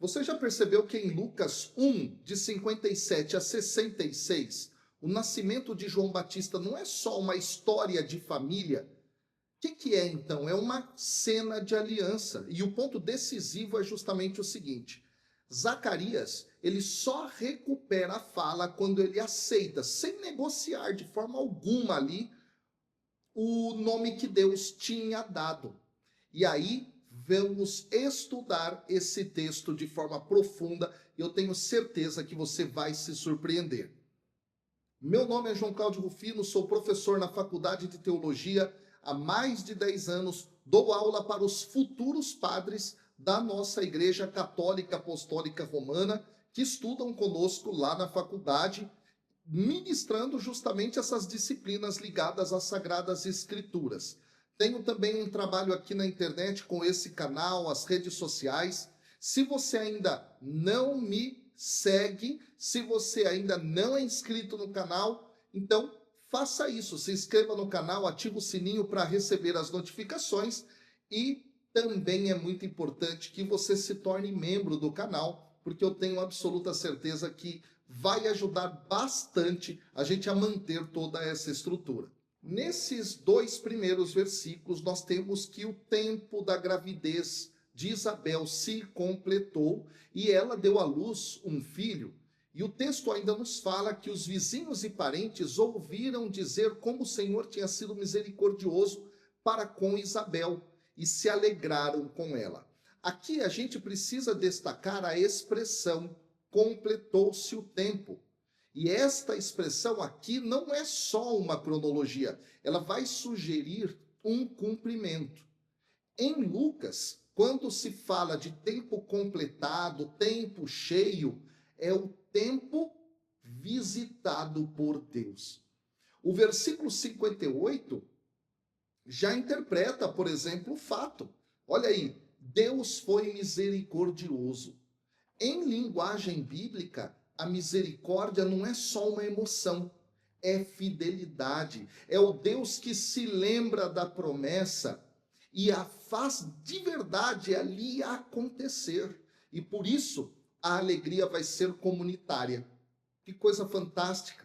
Você já percebeu que em Lucas 1, de 57 a 66, o nascimento de João Batista não é só uma história de família? O que é então? É uma cena de aliança. E o ponto decisivo é justamente o seguinte: Zacarias, ele só recupera a fala quando ele aceita, sem negociar de forma alguma ali, o nome que Deus tinha dado. E aí vamos estudar esse texto de forma profunda e eu tenho certeza que você vai se surpreender. Meu nome é João Cláudio Rufino, sou professor na Faculdade de Teologia há mais de 10 anos, dou aula para os futuros padres da nossa Igreja Católica Apostólica Romana que estudam conosco lá na faculdade, ministrando justamente essas disciplinas ligadas às Sagradas Escrituras. Tenho também um trabalho aqui na internet com esse canal, as redes sociais. Se você ainda não me segue, se você ainda não é inscrito no canal, então faça isso, se inscreva no canal, ative o sininho para receber as notificações e também é muito importante que você se torne membro do canal, porque eu tenho absoluta certeza que vai ajudar bastante a gente a manter toda essa estrutura. Nesses dois primeiros versículos, nós temos que o tempo da gravidez de Isabel se completou e ela deu à luz um filho. E o texto ainda nos fala que os vizinhos e parentes ouviram dizer como o Senhor tinha sido misericordioso para com Isabel e se alegraram com ela. Aqui a gente precisa destacar a expressão completou-se o tempo. E esta expressão aqui não é só uma cronologia, ela vai sugerir um cumprimento. Em Lucas, quando se fala de tempo completado, tempo cheio, é o tempo visitado por Deus. O versículo 58 já interpreta, por exemplo, o fato. Olha aí, Deus foi misericordioso. Em linguagem bíblica, a misericórdia não é só uma emoção, é fidelidade. É o Deus que se lembra da promessa e a faz de verdade ali acontecer. E por isso a alegria vai ser comunitária. Que coisa fantástica.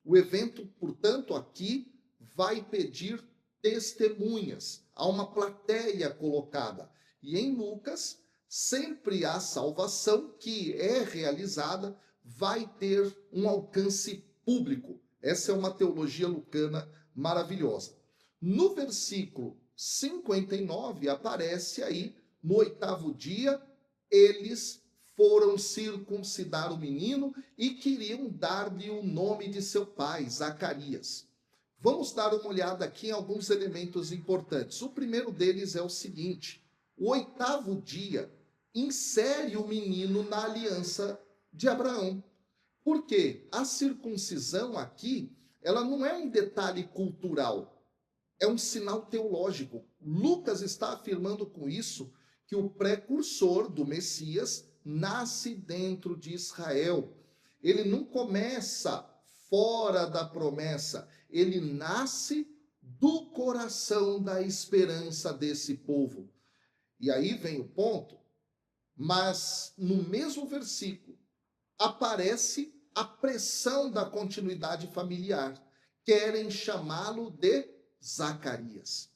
O evento, portanto, aqui vai pedir testemunhas. Há uma plateia colocada. E em Lucas, sempre a salvação que é realizada vai ter um alcance público. Essa é uma teologia lucana maravilhosa. No versículo 59 aparece aí, no 8º dia, eles foram circuncidar o menino e queriam dar-lhe o nome de seu pai, Zacarias. Vamos dar uma olhada aqui em alguns elementos importantes. O primeiro deles é o seguinte: o 8º dia insere o menino na aliança de Abraão. Porque a circuncisão aqui, ela não é um detalhe cultural, é um sinal teológico. Lucas está afirmando com isso que o precursor do Messias nasce dentro de Israel. Ele não começa fora da promessa, ele nasce do coração da esperança desse povo. E aí vem o ponto, mas no mesmo versículo aparece a pressão da continuidade familiar. Querem chamá-lo de Zacarias.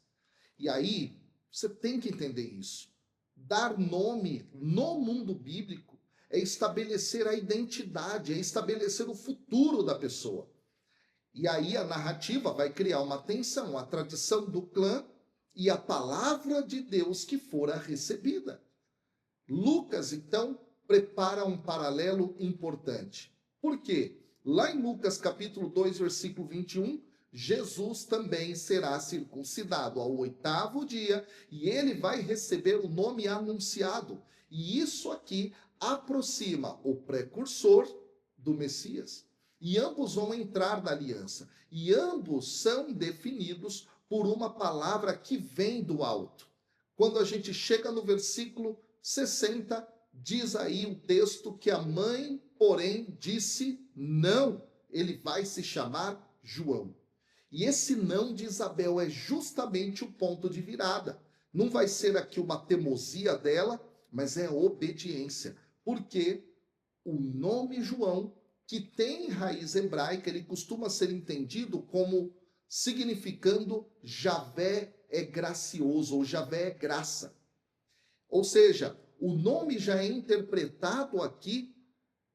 E aí, você tem que entender isso. Dar nome no mundo bíblico é estabelecer a identidade, é estabelecer o futuro da pessoa. E aí a narrativa vai criar uma tensão, a tradição do clã e a palavra de Deus que fora recebida. Lucas, então, prepara um paralelo importante. Por quê? Lá em Lucas capítulo 2, versículo 21, Jesus também será circuncidado ao 8º dia e ele vai receber o nome anunciado. E isso aqui aproxima o precursor do Messias. E ambos vão entrar na aliança. E ambos são definidos por uma palavra que vem do alto. Quando a gente chega no versículo 60, diz aí o texto que a mãe, porém, disse não, ele vai se chamar João. E esse não de Isabel é justamente o ponto de virada. Não vai ser aqui uma teimosia dela, mas é obediência. Porque o nome João, que tem raiz hebraica, ele costuma ser entendido como significando Javé é gracioso, ou Javé é graça. Ou seja, o nome já é interpretado aqui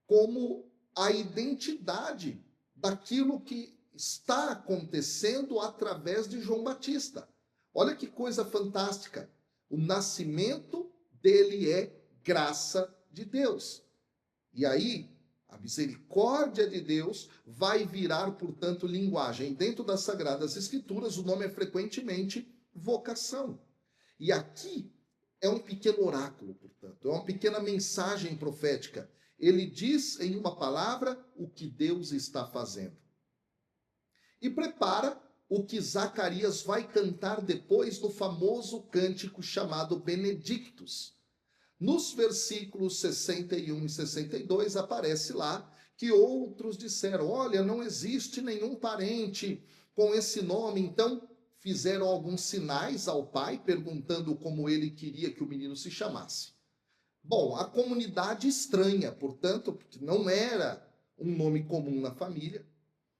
como a identidade daquilo que está acontecendo através de João Batista. Olha que coisa fantástica. O nascimento dele é graça de Deus. E aí, a misericórdia de Deus vai virar, portanto, linguagem. Dentro das Sagradas Escrituras, o nome é frequentemente vocação. E aqui é um pequeno oráculo, portanto, é uma pequena mensagem profética. Ele diz em uma palavra o que Deus está fazendo. E prepara o que Zacarias vai cantar depois no famoso cântico chamado Benedictus. Nos versículos 61 e 62 aparece lá que outros disseram: olha, não existe nenhum parente com esse nome. Então fizeram alguns sinais ao pai, perguntando como ele queria que o menino se chamasse. Bom, a comunidade estranha, portanto, porque não era um nome comum na família,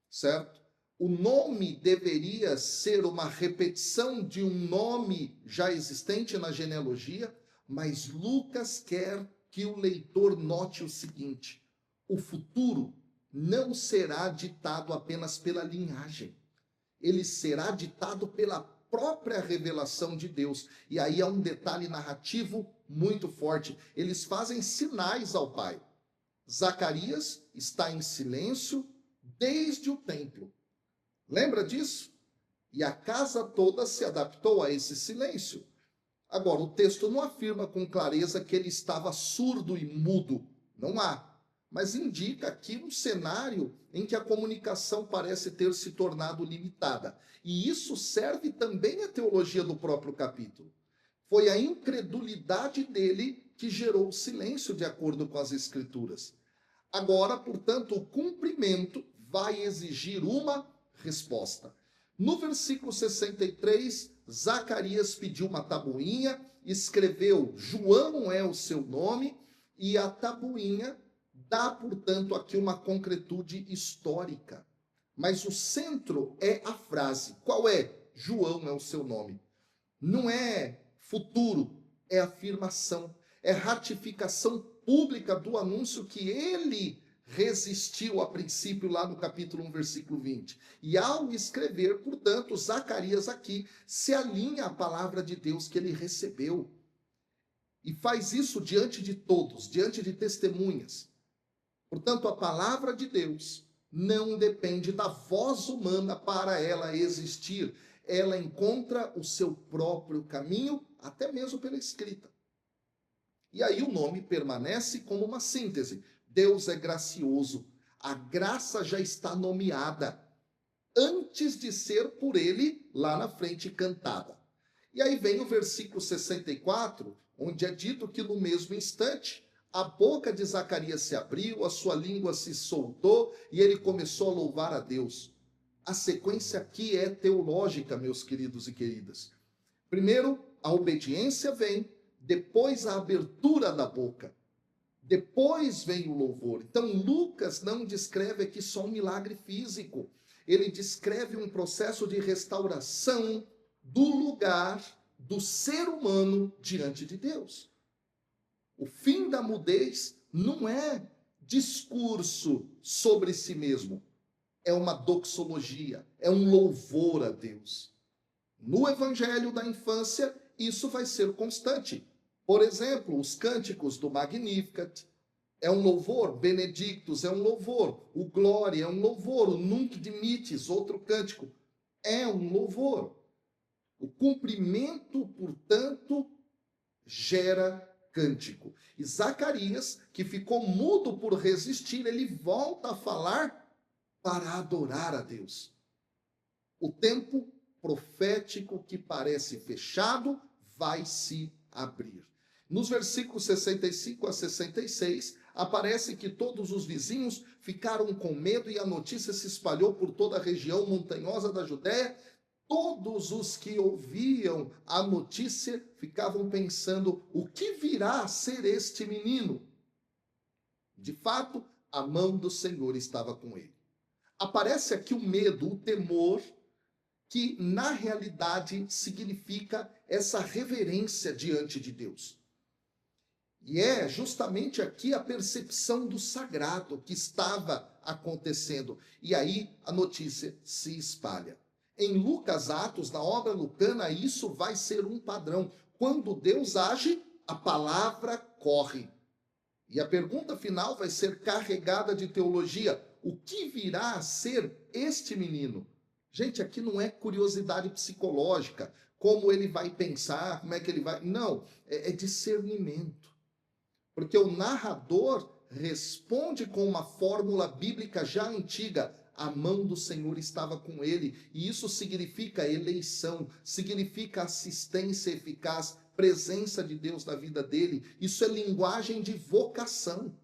certo? O nome deveria ser uma repetição de um nome já existente na genealogia, mas Lucas quer que o leitor note o seguinte: o futuro não será ditado apenas pela linhagem, ele será ditado pela própria revelação de Deus. E aí há um detalhe narrativo muito forte. Eles fazem sinais ao pai. Zacarias está em silêncio desde o templo. Lembra disso? E a casa toda se adaptou a esse silêncio. Agora, o texto não afirma com clareza que ele estava surdo e mudo. Não há. Mas indica aqui um cenário em que a comunicação parece ter se tornado limitada. E isso serve também à teologia do próprio capítulo. Foi a incredulidade dele que gerou o silêncio, de acordo com as Escrituras. Agora, portanto, o cumprimento vai exigir uma resposta. No versículo 63, Zacarias pediu uma tabuinha, escreveu: João é o seu nome, e a tabuinha dá, portanto, aqui uma concretude histórica. Mas o centro é a frase. Qual é? João é o seu nome. Não é futuro, é afirmação. É ratificação pública do anúncio que ele resistiu a princípio lá no capítulo 1, versículo 20. E ao escrever, portanto, Zacarias aqui se alinha à palavra de Deus que ele recebeu. E faz isso diante de todos, diante de testemunhas. Portanto, a palavra de Deus não depende da voz humana para ela existir. Ela encontra o seu próprio caminho, até mesmo pela escrita. E aí o nome permanece como uma síntese. Deus é gracioso. A graça já está nomeada antes de ser por ele lá na frente cantada. E aí vem o versículo 64, onde é dito que no mesmo instante a boca de Zacarias se abriu, a sua língua se soltou e ele começou a louvar a Deus. A sequência aqui é teológica, meus queridos e queridas. Primeiro, a obediência vem, depois a abertura da boca. Depois vem o louvor. Então, Lucas não descreve aqui só um milagre físico. Ele descreve um processo de restauração do lugar do ser humano diante de Deus. O fim da mudez não é discurso sobre si mesmo. É uma doxologia, é um louvor a Deus. No evangelho da infância, isso vai ser constante. Por exemplo, os cânticos do Magnificat é um louvor, Benedictus é um louvor, o Glória é um louvor, o Nunc Dimittis, outro cântico, é um louvor. O cumprimento, portanto, gera cântico. E Zacarias, que ficou mudo por resistir, ele volta a falar para adorar a Deus. O tempo profético que parece fechado vai se abrir. Nos versículos 65 a 66, aparece que todos os vizinhos ficaram com medo e a notícia se espalhou por toda a região montanhosa da Judéia. Todos os que ouviam a notícia ficavam pensando: o que virá a ser este menino? De fato, a mão do Senhor estava com ele. Aparece aqui o medo, o temor, que na realidade significa essa reverência diante de Deus. E é justamente aqui a percepção do sagrado que estava acontecendo. E aí a notícia se espalha. Em Lucas Atos, na obra lucana, isso vai ser um padrão. Quando Deus age, a palavra corre. E a pergunta final vai ser carregada de teologia. O que virá a ser este menino? Gente, aqui não é curiosidade psicológica, como ele vai pensar, como é que ele vai... Não, é discernimento. Porque o narrador responde com uma fórmula bíblica já antiga. A mão do Senhor estava com ele. E isso significa eleição, significa assistência eficaz, presença de Deus na vida dele. Isso é linguagem de vocação.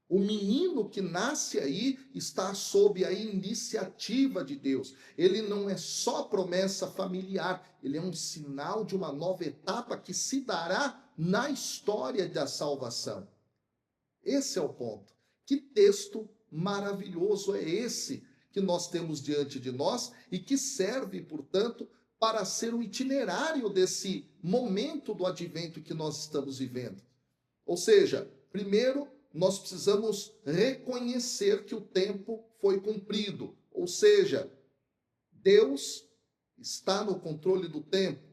O menino que nasce aí está sob a iniciativa de Deus. Ele não é só promessa familiar, ele é um sinal de uma nova etapa que se dará na história da salvação. Esse é o ponto. Que texto maravilhoso é esse que nós temos diante de nós e que serve, portanto, para ser o itinerário desse momento do advento que nós estamos vivendo. Ou seja, primeiro, nós precisamos reconhecer que o tempo foi cumprido. Ou seja, Deus está no controle do tempo.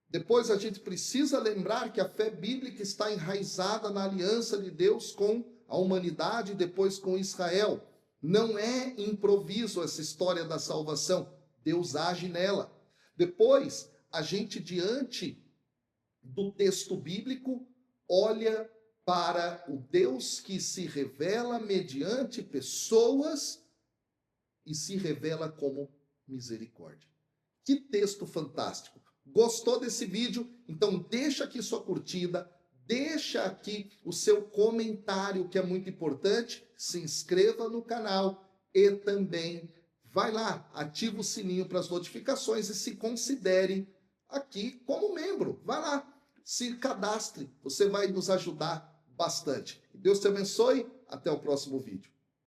Depois a gente precisa lembrar que a fé bíblica está enraizada na aliança de Deus com a humanidade e depois com Israel. Não é improviso essa história da salvação. Deus age nela. Depois, a gente, diante do texto bíblico, olha para o Deus que se revela mediante pessoas e se revela como misericórdia. Que texto fantástico! Gostou desse vídeo? Então deixa aqui sua curtida, deixa aqui o seu comentário, que é muito importante, se inscreva no canal e também vai lá, ativa o sininho para as notificações e se considere aqui como membro. Vai lá, se cadastre, você vai nos ajudar bastante. Deus te abençoe, até o próximo vídeo.